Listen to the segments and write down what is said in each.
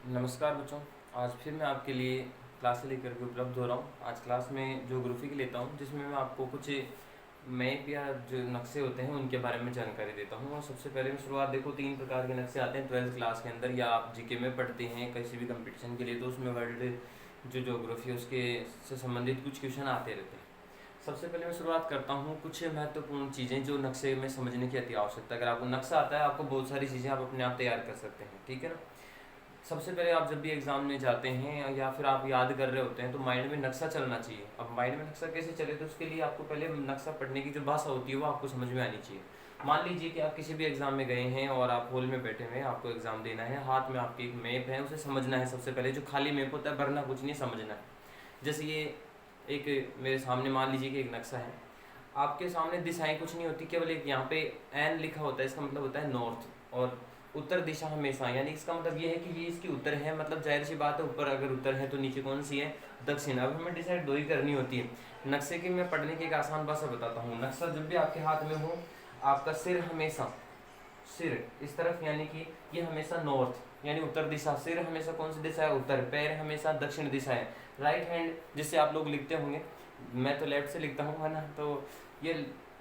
नमस्कार बच्चों। आज फिर मैं आपके लिए क्लासें लेकर के उपलब्ध हो रहा हूँ। आज क्लास में ज्योग्राफी की लेता हूँ, जिसमें मैं आपको कुछ मैप या जो नक्शे होते हैं उनके बारे में जानकारी देता हूँ। और सबसे पहले मैं शुरुआत, देखो 3 प्रकार के नक्शे आते हैं 12th क्लास के अंदर, या आप जीके में पढ़ते हैं किसी भी कंपटीशन के लिए, तो उसमें वर्ल्ड जो ज्योग्राफी है उसके से संबंधित कुछ क्वेश्चन आते रहते हैं। सबसे पहले मैं शुरुआत करता हूँ कुछ महत्वपूर्ण चीज़ें जो नक्शे में समझने की अति आवश्यकता है। अगर आपको नक्शा आता है, आपको बहुत सारी चीज़ें आप अपने आप तैयार कर सकते हैं, ठीक है ना। सबसे पहले आप जब भी एग्ज़ाम में जाते हैं या फिर आप याद कर रहे होते हैं, तो माइंड में नक्शा चलना चाहिए। अब माइंड में नक्शा कैसे चले, तो उसके लिए आपको पहले नक्शा पढ़ने की जो भाषा होती है वो आपको समझ में आनी चाहिए। मान लीजिए कि आप किसी भी एग्ज़ाम में गए हैं और आप हॉल में बैठे हुए हैं, आपको एग्ज़ाम देना है, हाथ में आपके एक मैप है, उसे समझना है। सबसे पहले जो खाली मैप होता है, भरना कुछ नहीं, समझना है। जैसे ये एक मेरे सामने मान लीजिए कि एक नक्शा है, आपके सामने दिशाएं कुछ नहीं होती, केवल एक यहाँ पे एन लिखा होता है, इसका मतलब होता है नॉर्थ। और उत्तर दिशा हमेशा, यानी इसका मतलब ये है कि ये इसकी उत्तर है, मतलब जाहिर सी बात है ऊपर अगर उत्तर है तो नीचे कौन सी है, दक्षिण। अब हमें डिसाइड दो ही करनी होती है। नक्शे की मैं पढ़ने की एक आसान भाषा बताता हूँ। नक्शा जब भी आपके हाथ में हो, आपका सिर हमेशा, सिर इस तरफ, यानी कि ये हमेशा नॉर्थ यानी उत्तर दिशा। सिर हमेशा कौन सी दिशा है, उत्तर। पैर हमेशा दक्षिण दिशा है। राइट हैंड जिससे आप लोग लिखते होंगे, मैं तो लेफ्ट से लिखता हूँ, है ना, तो ये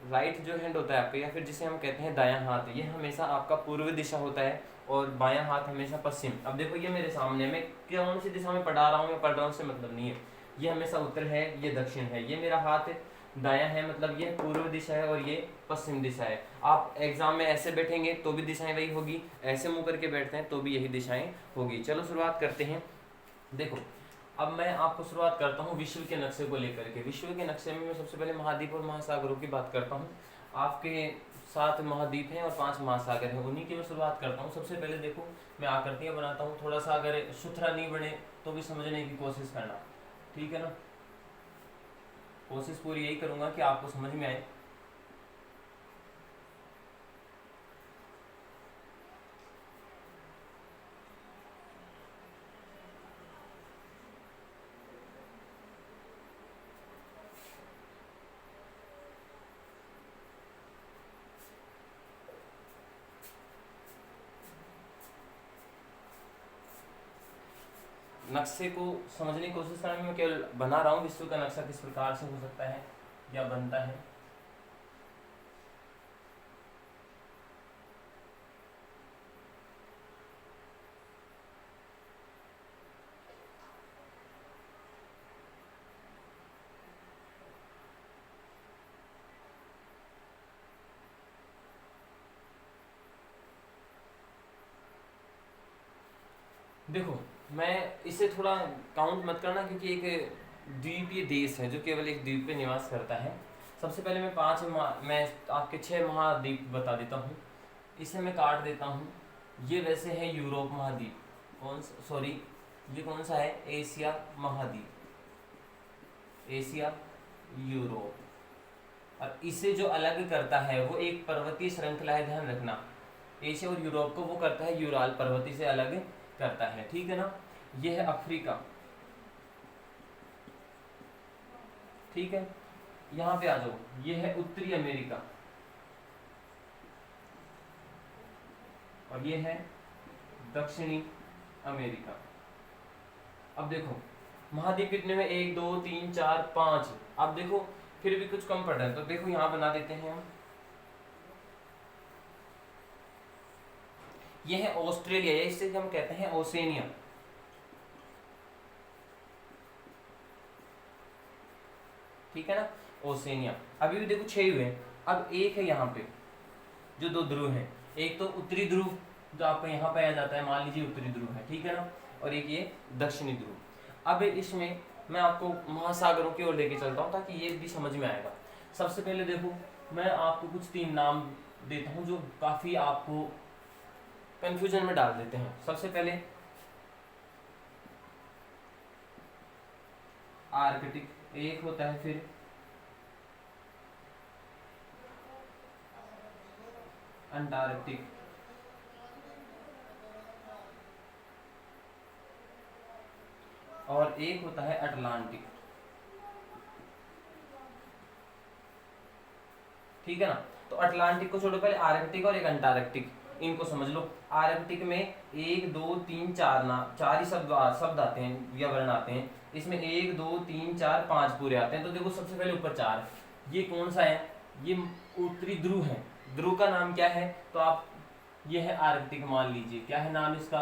राइट जो हैंड होता है आपका, या फिर जिसे हम कहते हैं दायां हाथ, ये हमेशा आपका पूर्व दिशा होता है, और बायां हाथ हमेशा पश्चिम। अब देखो ये मेरे सामने, मैं कौन सी दिशा में पढ़ा रहा हूँ या पढ़ रहा हूँ उससे मतलब नहीं है, ये हमेशा उत्तर है, ये दक्षिण है। ये मेरा हाथ दायां है, मतलब ये पूर्व दिशा है, और ये पश्चिम दिशा है। आप एग्जाम में ऐसे बैठेंगे तो भी दिशाएं वही होगी, ऐसे मुंह करके बैठते हैं तो भी यही दिशाएं होगी। चलो शुरुआत करते हैं। देखो, अब मैं आपको शुरुआत करता हूँ विश्व के नक्शे को लेकर के। विश्व के नक्शे में मैं सबसे पहले महाद्वीप और महासागरों की बात करता हूँ। आपके 7 महाद्वीप हैं और 5 महासागर हैं, उन्हीं की मैं शुरुआत करता हूँ। सबसे पहले देखो, मैं आकृतियाँ बनाता हूँ, थोड़ा सा अगर सुथरा नहीं बने तो भी समझने की कोशिश करना, ठीक है ना। कोशिश पूरी यही करूँगा कि आपको समझ में आए। नक्शे को समझने की कोशिश करने में मैं केवल बना रहा हूँ विश्व का नक्शा किस प्रकार से हो सकता है या बनता है। देखो, मैं इसे थोड़ा काउंट मत करना, क्योंकि एक द्वीपीय देश है जो केवल एक द्वीप पे निवास करता है। सबसे पहले मैं आपके 6 महाद्वीप बता देता हूँ। इसे मैं काट देता हूँ। ये वैसे है यूरोप महाद्वीप, सॉरी, ये कौन सा है, एशिया महाद्वीप, एशिया, यूरोप। और इसे जो अलग करता है वो एक पर्वतीय श्रृंखला है, ध्यान रखना। एशिया और यूरोप को वो करता है यूराल पर्वतीय से अलग करता है, ठीक है ना। ये है अफ्रीका, ठीक है। यहाँ पे आ जाओ, ये है उत्तरी अमेरिका, और ये है दक्षिणी अमेरिका। अब देखो महाद्वीप कितने में, 1 2 3 4 5। अब देखो फिर भी कुछ कम पड़ रहा है, तो देखो यहाँ बना देते हैं हम। ये है ऑस्ट्रेलिया, इसे हम कहते हैं ओसेनिया, ठीक है ना, ओसेनिया। अभी भी देखो 6 हुए हैं। अब एक है यहाँ पे जो 2 ध्रुव हैं, एक तो उत्तरी ध्रुव जो आपका यहाँ पाया जाता है, मान लीजिए उत्तरी ध्रुव है, ठीक है ना, और एक ये दक्षिणी ध्रुव। अब इसमें मैं आपको महासागरों की ओर लेके चलता हूँ ताकि ये भी समझ में आएगा। सबसे पहले देखो, मैं आपको कुछ 3 नाम देता हूँ जो काफ़ी आपको कंफ्यूजन में डाल देते हैं। सबसे पहले आर्कटिक एक होता है, फिर अंटार्कटिक, और एक होता है अटलांटिक, ठीक है ना। तो अटलांटिक को छोड़ो, पहले आर्कटिक और एक अंटार्कटिक। इनको समझ लो। आर्कटिक में 1 2 3 4 ना 4 ही शब्द आते हैं या वर्ण आते हैं। इसमें 1 2 3 4 5 पूरे आते हैं। तो देखो सबसे पहले ऊपर 4, ये कौन सा है? ये उत्तरी ध्रुव है। ध्रुव का नाम क्या है? तो आप, ये है आर्कटिक मान लीजिए। क्या है नाम इसका?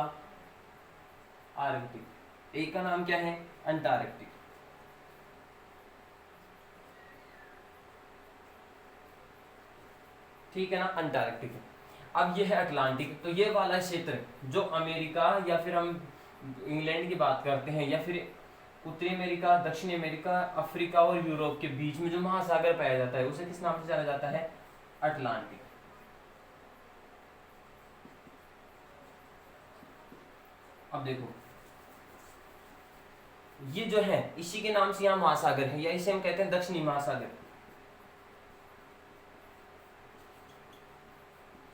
आर्कटिक। एक का नाम क्या है? अंटार्कटिक। ठीक है ना, अंटार्कटिक। अब ये है अटलांटिक। तो ये वाला क्षेत्र जो अमेरिका या फिर हम इंग्लैंड की बात करते हैं, या फिर उत्तरी अमेरिका, दक्षिणी अमेरिका, अफ्रीका और यूरोप के बीच में जो महासागर पाया जाता है उसे किस नाम से जाना जाता है? अटलांटिक। अब देखो ये जो है इसी के नाम से यहाँ महासागर है, या इसे हम कहते हैं दक्षिणी महासागर।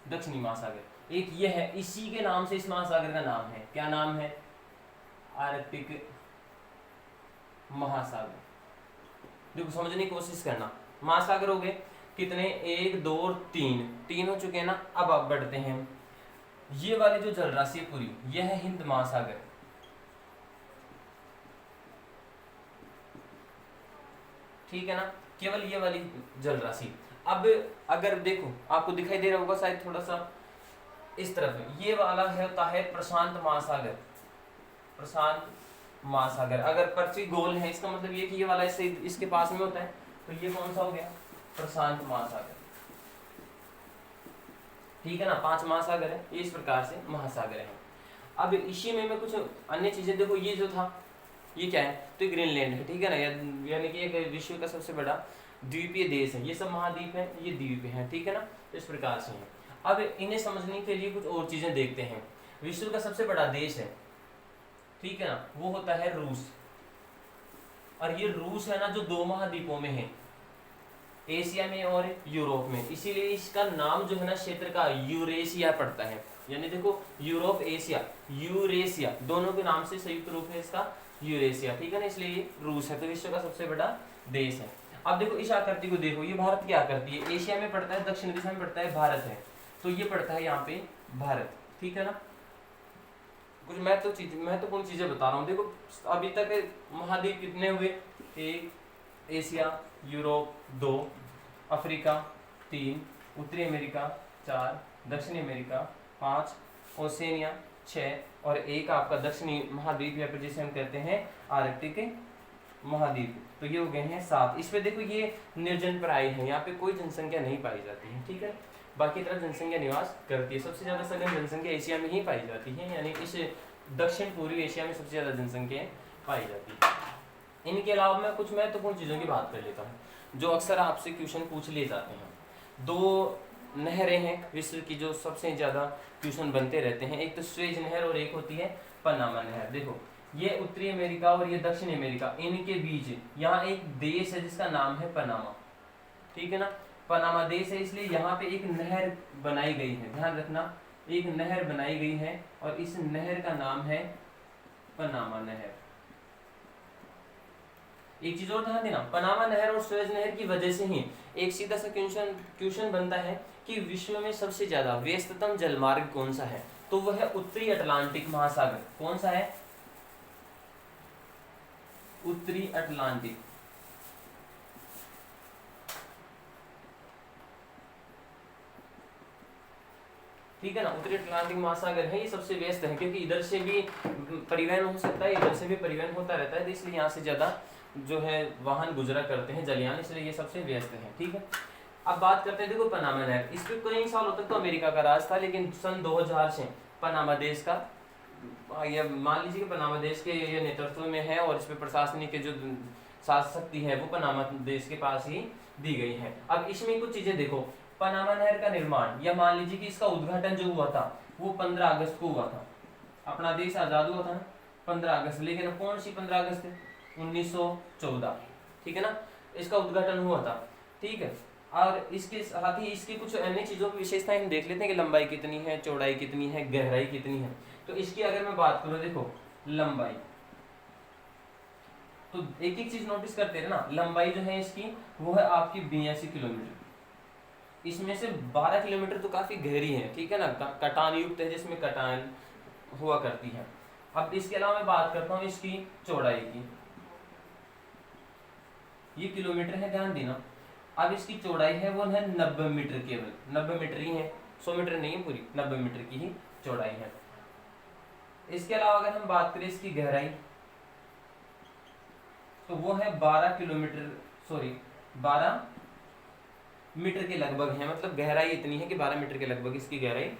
दक्षिणी महासागर एक ये है, इसी के नाम से इस महासागर का नाम है। क्या नाम है? आर्कटिक महासागर। देखो समझने की कोशिश करना। महासागर हो गए कितने? 1 2 और 3 हो चुके हैं ना। अब आप बढ़ते हैं, ये वाली जो जलराशि है पूरी, यह है हिंद महासागर। ठीक है ना, केवल ये वाली जलराशि। अब अगर देखो आपको दिखाई दे रहा होगा शायद थोड़ा सा इस तरफ, ये वाला है होता है प्रशांत महासागर। प्रशांत महासागर। अगर पृथ्वी गोल है इसका मतलब ये कि ये वाला इससे इसके पास में होता है, तो ये कौन सा हो गया? प्रशांत महासागर। ठीक है ना, 5 महासागर है, ये इस प्रकार से महासागर है। अब इसी में कुछ अन्य चीजें देखो, ये जो था ये क्या है? तो ग्रीनलैंड है। ठीक है ना, यानी कि एक विश्व का सबसे बड़ा द्वीपीय देश है। ये सब महाद्वीप है, ये द्वीप है। ठीक है ना, इस प्रकार से है। अब इन्हें समझने के लिए कुछ और चीजें देखते हैं। विश्व का सबसे बड़ा देश है, ठीक है ना, वो होता है रूस। और ये रूस है ना जो 2 महाद्वीपों में है, एशिया में और यूरोप में। इसीलिए इसका नाम जो है ना क्षेत्र का यूरेशिया पड़ता है। यानी देखो यूरोप, एशिया, यूरेशिया दोनों के नाम से संयुक्त रूप है इसका यूरेशिया। ठीक है ना, इसलिए ये रूस है, तो विश्व का सबसे बड़ा देश है। अब देखो इस आकृति को देखो, ये भारत की आकृति है। एशिया में पड़ता है, दक्षिण दिशा में पड़ता है भारत है, तो ये पड़ता है यहाँ पे भारत। ठीक है ना, कुछ महत्वपूर्ण चीजें बता रहा हूँ। देखो अभी तक महाद्वीप कितने हुए? 1 एशिया, यूरोप 2, अफ्रीका 3, उत्तरी अमेरिका 4, दक्षिणी अमेरिका 5, ओसेनिया 6, और एक आपका दक्षिणी महाद्वीप या फिर जिसे हम कहते हैं आर्कटिक महाद्वीप। तो ये हो गए हैं 7। इस पे देखो ये निर्जन प्राय है, यहाँ पे कोई जनसंख्या नहीं पाई जाती है। ठीक है, बाकी तरफ जनसंख्या निवास करती है। सबसे ज्यादा सघन जनसंख्या एशिया में ही पाई जाती है, यानी इस दक्षिण पूर्वी एशिया में सबसे ज्यादा जनसंख्या पाई जाती है। इनके अलावा मैं कुछ महत्वपूर्ण चीजों की बात कर लेता हूँ जो अक्सर आपसे क्वेश्चन पूछ लिए जाते हैं। 2 नहरें हैं विश्व की जो सबसे ज्यादा क्वेश्चन बनते रहते हैं, एक तो स्वेज नहर और एक होती है पनामा नहर। देखो ये उत्तरी अमेरिका और ये दक्षिणी अमेरिका, इनके बीच यहाँ एक देश है जिसका नाम है पनामा। ठीक है ना, पनामा देश है, इसलिए यहाँ पे एक नहर बनाई गई है। ध्यान रखना, एक नहर बनाई गई है और इस नहर का नाम है पनामा नहर। एक चीज और ध्यान देना, पनामा नहर और सुएज नहर की वजह से ही एक सीधा सा क्वेश्चन बनता है कि विश्व में सबसे ज्यादा व्यस्ततम जलमार्ग कौन सा है? तो वह है उत्तरी अटलांटिक महासागर। कौन सा है? उत्तरी अटलांटिक। ठीक है ना, उत्तरी अटलांटिक महासागर है, ये सबसे व्यस्त है क्योंकि इधर से भी परिवहन हो सकता है, इधर से भी परिवहन होता रहता है, तो इसलिए यहाँ से ज्यादा जो है वाहन गुजरा करते हैं, जलयान, इसलिए ये सबसे व्यस्त है। ठीक है, अब बात करते हैं देखो पनामा नहर। इस पे कई सालों तक तो अमेरिका का राज था, लेकिन सन 2000 से पनामा देश का, ये मान लीजिए कि पनामा देश के ये नेतृत्व में है और इस पे प्रशासनिक जो शासन शक्ति है वो पनामा देश के पास ही दी गई है। अब इसमें कुछ चीजें देखो, पनामा नहर का निर्माण या मान लीजिए कि इसका उद्घाटन जो हुआ था वो 15 अगस्त को हुआ था। अपना देश आजाद हुआ था ना 15 अगस्त, लेकिन कौन सी 15 अगस्त? 1914। ठीक है ना, इसका उद्घाटन हुआ था। ठीक है, और इसके साथ ही इसकी कुछ अन्य चीजों की विशेषताएं हम देख लेते हैं कि लंबाई कितनी है, चौड़ाई कितनी है, गहराई कितनी है। तो इसकी अगर मैं बात करूं, देखो लंबाई, तो एक एक चीज नोटिस करते हैं ना, लंबाई जो है इसकी वो है आपकी 82 किलोमीटर। इसमें से 12 किलोमीटर तो काफी गहरी है, ठीक है ना, कटान युक्त है, जिसमें कटान हुआ करती है। अब इसके अलावा मैं बात करता हूँ इसकी चौड़ाई की। ये किलोमीटर है, ध्यान देना। अब इसकी चौड़ाई है वो है 90 मीटर, केवल 90 मीटर ही है, 100 मीटर नहीं है, पूरी 90 मीटर की ही चौड़ाई है। इसके अलावा अगर हम बात करें इसकी गहराई, तो वो है 12 किलोमीटर, सॉरी 12 मीटर के लगभग है, मतलब गहराई इतनी है कि 12 मीटर के लगभग इसकी गहराई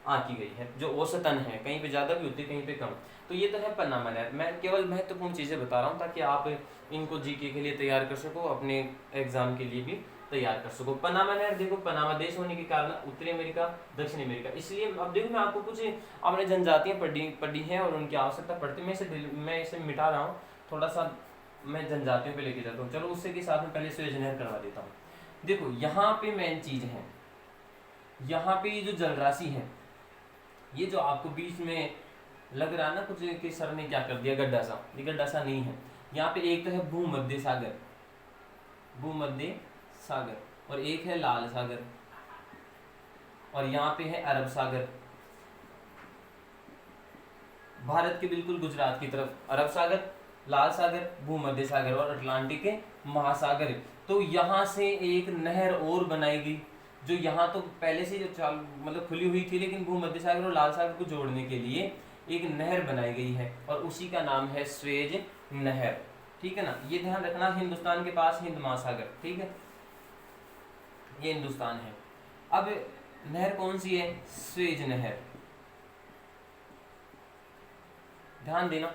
आंकी गई है, जो औसतन है, कहीं पे ज़्यादा भी होती है, कहीं पे कम। तो ये तो है पन्नामा नहर। मैं केवल महत्वपूर्ण चीज़ें बता रहा हूँ ताकि आप इनको जीके के लिए तैयार कर सको, अपने एग्जाम के लिए भी तैयार कर सको। पनामा नहर, देखो पनामा देश होने के कारण उत्तरी अमेरिका, दक्षिण अमेरिका, इसलिए अब देखो मैं आपको कुछ अपने जनजातियाँ पढ़ी हैं और उनकी आवश्यकता पड़ती है, मैं इसे मिटा रहा हूँ, थोड़ा सा मैं जनजातियों पे लेके जाता हूँ। चलो उससे के साथ में पहले स्वेज नहर करवा देता हूँ। देखो यहाँ पे मेन चीज है, यहाँ पे जो जलराशि है, ये जो आपको बीच में लग रहा है ना कुछ कि सर ने क्या कर दिया गड्ढा सा, ये गड्ढा सा नहीं है। यहाँ पे एक तो है भूमध्य सागर, भूमध्य सागर, और एक है लाल सागर, और यहाँ पे है अरब सागर, भारत के बिल्कुल गुजरात की तरफ अरब सागर, लाल सागर, भूमध्य सागर और अटलांटिक महासागर। तो यहाँ से एक नहर और बनाई गई, जो यहाँ तो पहले से जो मतलब खुली हुई थी, लेकिन भूमध्य सागर और लाल सागर को जोड़ने के लिए एक नहर बनाई गई है, और उसी का नाम है स्वेज नहर, ठीक है ना। ये ध्यान रखना, हिंदुस्तान के पास हिंद महासागर, ठीक है, ये हिंदुस्तान है। अब नहर कौन सी है? स्वेज नहर, ध्यान देना,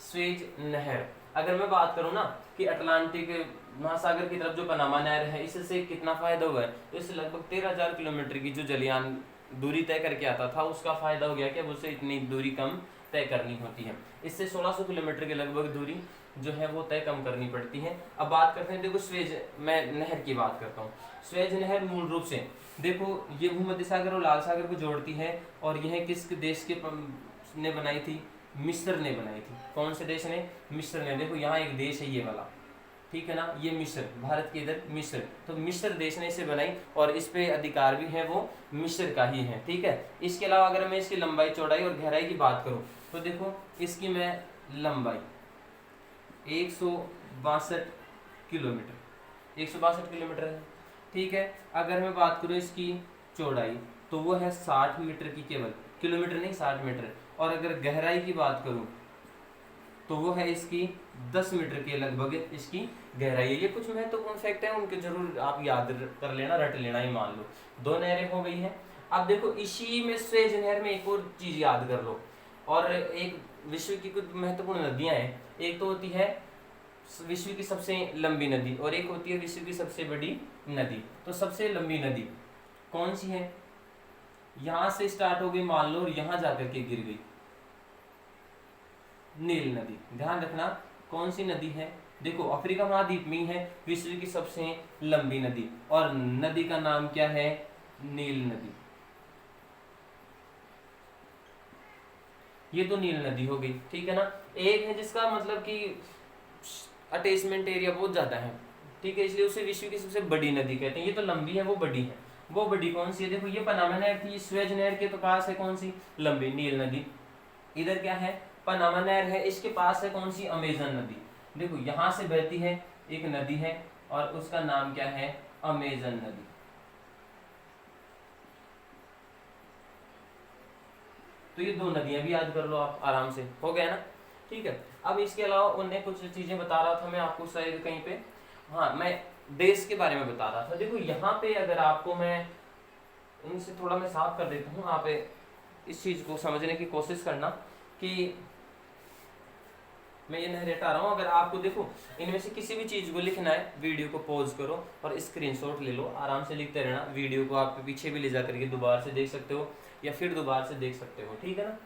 स्वेज नहर। अगर मैं बात करूं ना कि अटलांटिक महासागर की तरफ जो पनामा नहर है, इससे कितना फायदा हुआ है, तो इससे लगभग 13,000 किलोमीटर की जो जलयान दूरी तय करके आता था, उसका फायदा हो गया कि अब उससे इतनी दूरी कम तय करनी होती है। इससे 1600 किलोमीटर के लगभग दूरी जो है वो तय कम करनी पड़ती है। अब बात करते हैं, देखो स्वेज, मैं नहर की बात करता हूँ। स्वेज नहर मूल रूप से देखो ये भूमध्य सागर और लाल सागर को जोड़ती है, और यह किस देश के ने बनाई थी? मिस्र ने बनाई थी। कौन से देश ने? मिस्र ने। देखो यहाँ एक देश है ये वाला, ठीक है ना, ये मिस्र, भारत के इधर मिस्र, तो मिस्र देश ने इसे बनाई, और इस पे अधिकार भी है वो मिस्र का ही है, ठीक है। इसके अलावा अगर मैं इसकी लंबाई, चौड़ाई और गहराई की बात करूं, तो देखो इसकी मैं लंबाई 162 किलोमीटर, 162 किलोमीटर है, ठीक है। अगर मैं बात करूं इसकी चौड़ाई, तो वो है 60 मीटर की, केवल किलोमीटर नहीं 60 मीटर। और अगर गहराई की बात करूं तो वो है इसकी 10 मीटर के लगभग इसकी गहराई है। ये कुछ महत्वपूर्ण फैक्ट है, उनके जरूर आप याद कर लेना, रट लेना ही, मान लो। दो नहरें हो गई हैं। अब देखो इसी में स्वेज नहर में एक और चीज याद कर लो, और एक विश्व की कुछ महत्वपूर्ण नदियां हैं। एक तो होती है विश्व की सबसे लंबी नदी, और एक होती है विश्व की सबसे बड़ी नदी। तो सबसे लंबी नदी कौन सी है? यहां से स्टार्ट हो गई मान लो, और यहां जाकर के गिर गई, नील नदी। ध्यान रखना कौन सी नदी है? देखो अफ्रीका महाद्वीप में है विश्व की सबसे लंबी नदी, और नदी का नाम क्या है? नील नदी। ये तो नील नदी हो गई, ठीक है ना। एक है जिसका मतलब कि अटैचमेंट एरिया बहुत ज्यादा है, ठीक है, इसलिए उसे विश्व की सबसे बड़ी नदी कहते हैं। ये तो लंबी है, वो बड़ी है। वो बड़ी कौन सी है? देखो ये पनामा नहर थी, स्वेज नहर के तो पास है कौन सी? लंबी नील नदी। इधर क्या है? पनामा नहर है, इसके पास है कौन सी? अमेजन नदी। देखो यहां से बहती है एक नदी है, और उसका नाम क्या है? अमेजन नदी। तो ये दो नदियां भी याद कर लो आप आराम से, हो गया ना, ठीक है। अब इसके अलावा उन्हें कुछ चीजें बता रहा था मैं आपको, शायद कहीं पे, हाँ, मैं देश के बारे में बता रहा था। देखो यहाँ पे अगर आपको मैं इनसे थोड़ा मैं साफ कर देता हूँ, आप इस चीज को समझने की कोशिश करना कि मैं ये नहीं हटा रहा हूँ। अगर आपको देखो इनमें से किसी भी चीज को लिखना है, वीडियो को पॉज करो और स्क्रीनशॉट ले लो, आराम से लिखते रहना। वीडियो को आप पीछे भी ले जा करके दोबारा से देख सकते हो, या फिर दोबारा से देख सकते हो, ठीक है ना।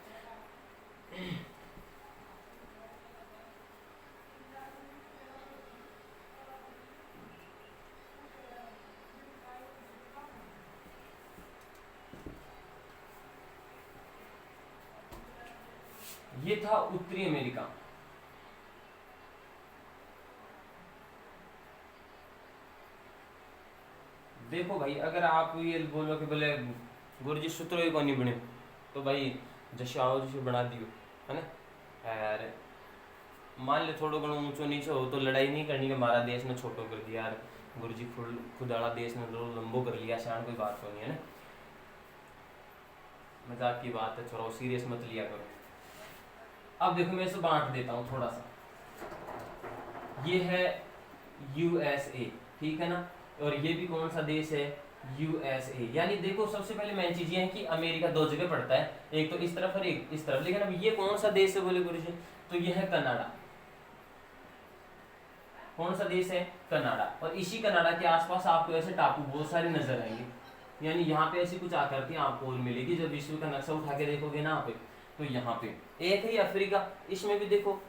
ये था उत्तरी अमेरिका, देखो भाई, अगर आप ये बोलो कि बोले गुरु जी सूत्रों ही को नहीं बने, तो भाई जैसे आओ जैसे बना दियो, है ना यार। मान ले थोड़ा घणो ऊंचो नीचो हो तो लड़ाई नहीं करनी कि हमारा देश ने छोटो कर दिया यार, गुरु जी खुदाड़ा देश ने लंबो कर लिया, शान कोई बात तो नहीं है ना, मजाक की बात है, छोड़ो सीरियस मत लिया करो। अब देखो मैं इसे बांट देता हूँ थोड़ा सा, ये है यूएसए, ठीक है ना, और ये भी कौन सा देश है, यूएसए। यानी देखो सबसे पहले मेन चीज ये है कि अमेरिका दो जगह पड़ता है, एक तो इस तरफ और एक इस तरफ, लेकिन अब ये कौन सा देश है बोले गुरु जी, तो ये है कनाडा। कौन सा देश है, कनाडा। और इसी कनाडा के आसपास आपको ऐसे टापू बहुत सारे नजर आएंगे, यानी यहाँ पे ऐसी कुछ आकृतियां आपको और मिलेगी। जब विश्व का नक्शा उठा के देखोगे ना यहाँ पे, तो यहाँ पे एक है अफ्रीका, इसमें भी देखो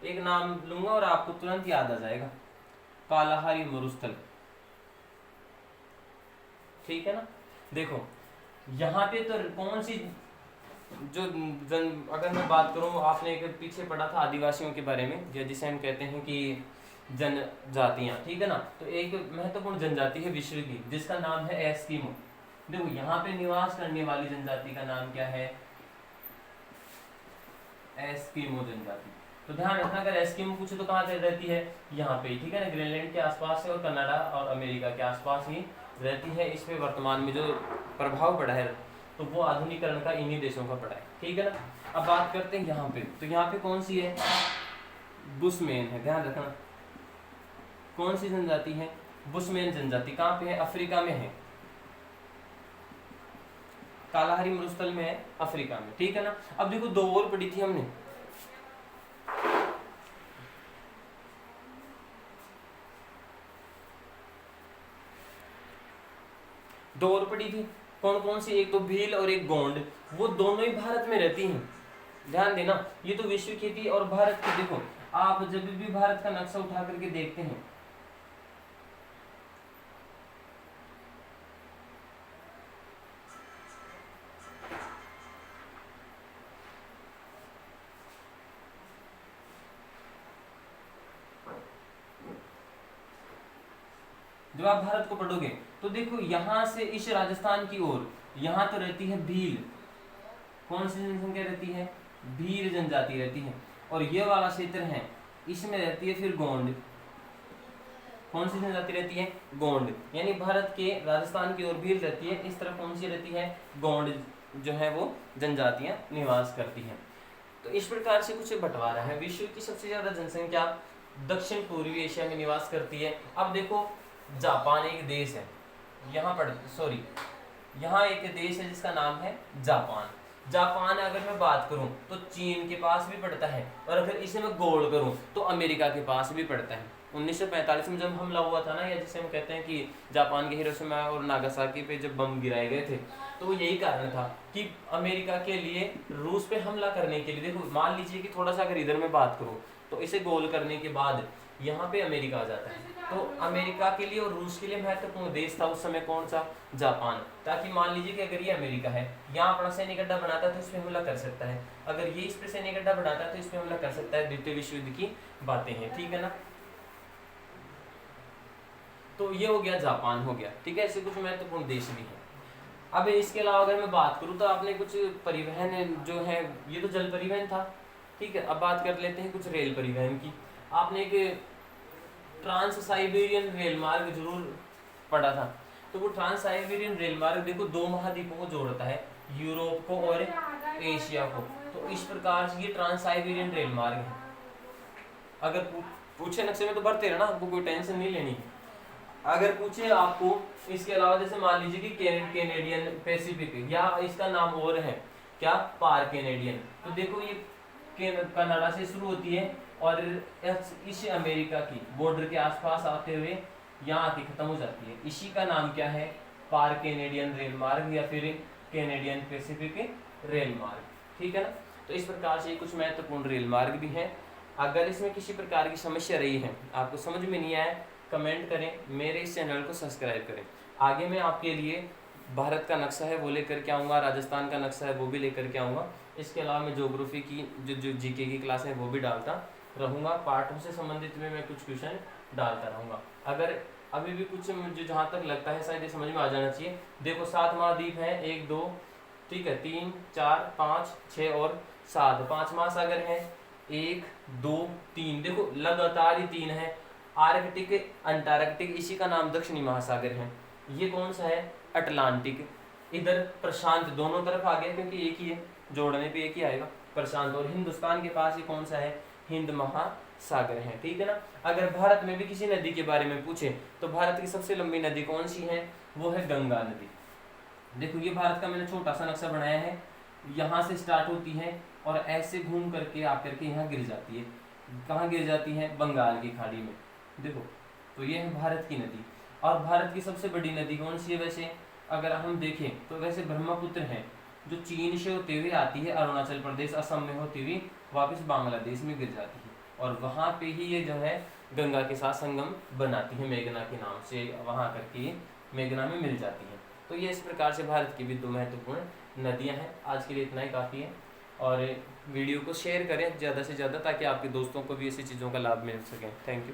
एक नाम लूंगा और आपको तुरंत याद आ जाएगा, कालाहारी मरुस्थल, ठीक है ना। देखो यहाँ पे तो कौन सी जो अगर मैं बात करूं, आपने एक पीछे पढ़ा था आदिवासियों के बारे में, जिसे हम कहते हैं कि जनजातियां, ठीक है ना। तो एक महत्वपूर्ण जनजाति है विश्व की जिसका नाम है एस्किमो। देखो यहाँ पे निवास करने वाली जनजाति का नाम क्या है, एस्किमो जनजाति। तो ध्यान रखना, अगर एस्किमो पूछे तो कहाँ रहती है, यहाँ पे, ठीक है ना, ग्रीनलैंड के आसपास है और कनाडा और अमेरिका के आसपास ही रहती है। इस पे वर्तमान में जो प्रभाव पड़ा है तो वो आधुनिकरण का इन्हीं देशों का पड़ा है, ठीक है ना। अब बात करते हैं यहाँ पे, तो यहाँ पे कौन सी है, बुशमैन है, ध्यान रखना। कौन सी जनजाति है, बुशमैन जनजाति। कहाँ पे है, अफ्रीका में है, कालाहारी मरुस्थल में है, अफ्रीका में, ठीक है ना। अब देखो दो और पढ़ी थी हमने, दो और पढ़ी थी, कौन कौन सी, एक तो भील और एक गोंड, वो दोनों ही भारत में रहती हैं। ध्यान देना, ये तो विश्व की थी और भारत की। देखो आप जब भी भारत का नक्शा उठा करके देखते हैं, जब आप भारत को पढ़ोगे तो देखो यहां से इस राजस्थान की ओर यहां तो रहती है भील, कौन सी जनसंख्या रहती है, भील जनजाति रहती है। और ये वाला क्षेत्र है, इसमें रहती है फिर गोंड। कौन सी जनजाति रहती है, गोंड। यानी भारत के राजस्थान की ओर भील रहती है, इस तरफ कौन सी रहती है, गोंड जो है वो जनजातियां निवास करती हैं। तो इस प्रकार से कुछ बंटवारा है। विश्व की सबसे ज्यादा जनसंख्या दक्षिण पूर्वी एशिया में निवास करती है। अब देखो जापान एक देश है, यहाँ एक देश है जिसका नाम है जापान। जापान अगर मैं बात करूं तो चीन के पास भी पड़ता है, और अगर इसे मैं गोल करूं तो अमेरिका के पास भी पड़ता है। 1945 में जब हमला हुआ था ना, या जिसे हम कहते हैं कि जापान के हिरोशिमा और नागासाकी पे जब बम गिराए गए थे, तो यही कारण था कि अमेरिका के लिए रूस पे हमला करने के लिए। देखो मान लीजिए कि थोड़ा सा अगर इधर मैं बात करूं तो इसे गोल करने के बाद यहाँ पे अमेरिका आ जाता है। तो अमेरिका के लिए और रूस के लिए महत्वपूर्ण देश था उस समय कौन सा, जापान। ताकि मान लीजिए कि अगर ये अमेरिका है, यहाँ अपना सैन्य अड्डा बनाता है तो इस पर हमला कर सकता है, अगर ये इस पर सैन्य अड्डा बनाता है तो इस पर हमला कर सकता है। द्वितीय विश्व युद्ध की बातें हैं, ठीक है ना। तो ये हो गया, जापान हो गया, ठीक है। ऐसे कुछ महत्वपूर्ण देश भी है। अब इसके अलावा अगर मैं बात करूँ तो आपने कुछ परिवहन जो है, ये तो जल परिवहन था, ठीक है। अब बात कर लेते हैं कुछ रेल परिवहन की। आपने एक ट्रांस साइबेरियन रेल मार्ग जरूर पढ़ा था। तो वो ट्रांस साइबेरियन रेल मार्ग देखो दो महाद्वीपों को जोड़ता है, यूरोप को और एशिया को। तो इस प्रकार से ये ट्रांस साइबेरियन रेल मार्ग है। अगर पूछे नक्शे में तो भरते रहना, आपको कोई टेंशन नहीं लेनी। अगर पूछे आपको इसके अलावा, जैसे मान लीजिए कि कैनेडियन पैसिफिक, या इसका नाम और है क्या, पार कैनेडियन। तो देखो ये कनाडा से शुरू होती है और इस अमेरिका की बॉर्डर के आसपास आते हुए यहाँ आके खत्म हो जाती है। इसी का नाम क्या है, पार कैनेडियन रेल मार्ग या फिर कैनेडियन पैसिफिक रेल मार्ग, ठीक है ना। तो इस प्रकार से कुछ महत्वपूर्ण रेल मार्ग भी हैं। अगर इसमें किसी प्रकार की समस्या रही है, आपको समझ में नहीं आया, कमेंट करें, मेरे इस चैनल को सब्सक्राइब करें। आगे मैं आपके लिए भारत का नक्शा है वो लेकर के आऊँगा, राजस्थान का नक्शा है वो भी लेकर के आऊँगा। इसके अलावा मैं ज्योग्राफी की जो जीके की क्लास है वो भी डालता रहूँगा। पाठों से संबंधित में मैं कुछ क्वेश्चन डालता रहूँगा। अगर अभी भी कुछ मुझे जहाँ तक लगता है शायद ये समझ में आ जाना चाहिए। देखो 7 महाद्वीप हैं, 1 2, ठीक है, 3 4 5 6 और 7, 5 महासागर हैं, 1 2 3, देखो लगातार ही 3 है। आर्कटिक, अंटार्कटिक, इसी का नाम दक्षिणी महासागर है। ये कौन सा है? अटलांटिक। इधर प्रशांत, दोनों तरफ आ गया क्योंकि एक ही है, जोड़ने पे एक ही आएगा, प्रशांत। और हिंदुस्तान के पास ये कौन सा है? हिंद महासागर है, ठीक है ना। अगर भारत में भी किसी नदी के बारे में पूछे तो भारत की सबसे लंबी नदी कौन सी है? वो है गंगा नदी। देखो ये भारत का मैंने छोटा सा नक्शा बनाया है, यहाँ से स्टार्ट होती है और ऐसे घूम करके आकर के यहाँ गिर जाती है। कहाँ गिर जाती है? बंगाल की खाड़ी में। देखो तो ये है भारत की नदी। और भारत की सबसे बड़ी नदी कौन सी है वैसे? अगर हम देखें तो वैसे ब्रह्मपुत्र है, जो चीन से होते हुए आती है, अरुणाचल प्रदेश असम में होती हुई वापस बांग्लादेश में गिर जाती है, और वहाँ पे ही ये जो है गंगा के साथ संगम बनाती है, मेघना के नाम से वहाँ करके मेघना में मिल जाती है। तो ये इस प्रकार से भारत की भी 2 महत्वपूर्ण नदियाँ हैं। आज के लिए इतना ही काफ़ी है, और वीडियो को शेयर करें ज़्यादा से ज़्यादा ताकि आपके दोस्तों को भी ऐसी चीज़ों का लाभ मिल सके। Thank you.